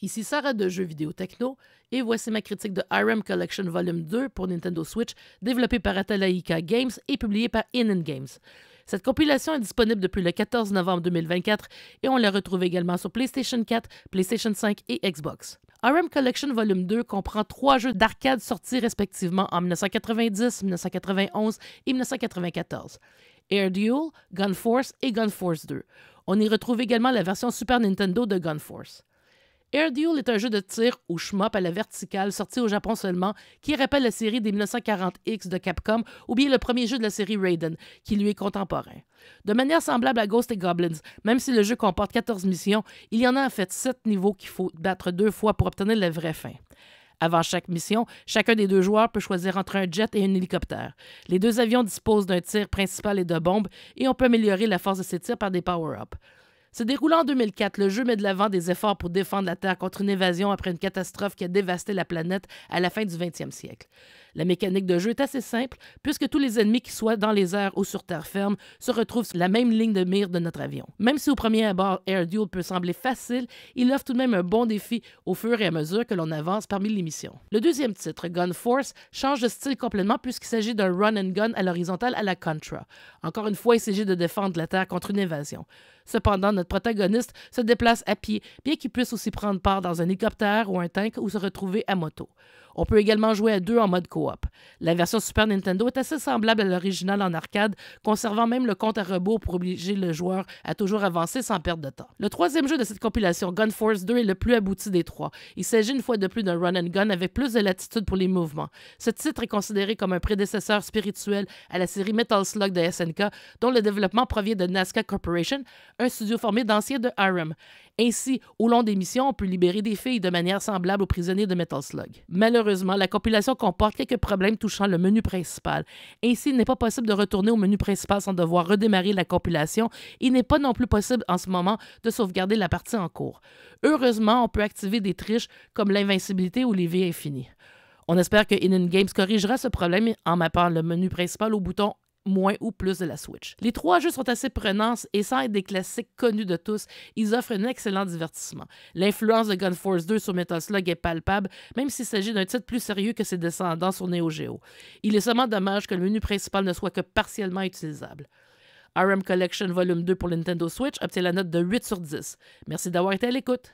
Ici Sarah de Jeux Vidéo Techno, et voici ma critique de RM Collection Volume 2 pour Nintendo Switch, développée par Atalaika Games et publiée par Inen Games. Cette compilation est disponible depuis le 14 novembre 2024 et on la retrouve également sur PlayStation 4, PlayStation 5 et Xbox. RM Collection Volume 2 comprend 3 jeux d'arcade sortis respectivement en 1990, 1991 et 1994. Air Duel, Gun Force et Gun Force 2. On y retrouve également la version Super Nintendo de Gun Force. Air Duel est un jeu de tir ou shmup à la verticale sorti au Japon seulement qui rappelle la série des 1940X de Capcom ou bien le premier jeu de la série Raiden qui lui est contemporain. De manière semblable à Ghosts & Goblins, même si le jeu comporte 14 missions, il y en a en fait 7 niveaux qu'il faut battre 2 fois pour obtenir la vraie fin. Avant chaque mission, chacun des 2 joueurs peut choisir entre un jet et un hélicoptère. Les 2 avions disposent d'un tir principal et de bombes et on peut améliorer la force de ces tirs par des power-ups. Se déroulant en 2004, le jeu met de l'avant des efforts pour défendre la Terre contre une invasion après une catastrophe qui a dévasté la planète à la fin du 20e siècle. La mécanique de jeu est assez simple, puisque tous les ennemis, qui soient dans les airs ou sur terre ferme, se retrouvent sur la même ligne de mire de notre avion. Même si au premier abord, Air Duel peut sembler facile, il offre tout de même un bon défi au fur et à mesure que l'on avance parmi les missions. Le deuxième titre, Gun Force, change de style complètement puisqu'il s'agit d'un run and gun à l'horizontale à la Contra. Encore une fois, il s'agit de défendre la Terre contre une invasion. Cependant, notre protagoniste se déplace à pied, bien qu'il puisse aussi prendre part dans un hélicoptère ou un tank ou se retrouver à moto. On peut également jouer à 2 en mode coop. La version Super Nintendo est assez semblable à l'original en arcade, conservant même le compte à rebours pour obliger le joueur à toujours avancer sans perdre de temps. Le troisième jeu de cette compilation, Gun Force 2, est le plus abouti des 3. Il s'agit une fois de plus d'un run and gun avec plus de latitude pour les mouvements. Ce titre est considéré comme un prédécesseur spirituel à la série Metal Slug de SNK, dont le développement provient de Nazca Corporation, un studio formé d'anciens de RM. Ainsi, au long des missions, on peut libérer des filles de manière semblable aux prisonniers de Metal Slug. Malheureusement, la compilation comporte quelques problèmes touchant le menu principal. Ainsi, il n'est pas possible de retourner au menu principal sans devoir redémarrer la compilation. Il n'est pas non plus possible en ce moment de sauvegarder la partie en cours. Heureusement, on peut activer des triches comme l'invincibilité ou les vies infinies. On espère que Inen Games corrigera ce problème en mappant le menu principal au bouton moins ou plus de la Switch. Les 3 jeux sont assez prenants et sans être des classiques connus de tous, ils offrent un excellent divertissement. L'influence de Gun Force 2 sur Metal Slug est palpable, même s'il s'agit d'un titre plus sérieux que ses descendants sur Neo Geo. Il est seulement dommage que le menu principal ne soit que partiellement utilisable. RM Collection Volume 2 pour Nintendo Switch obtient la note de 8 sur 10. Merci d'avoir été à l'écoute.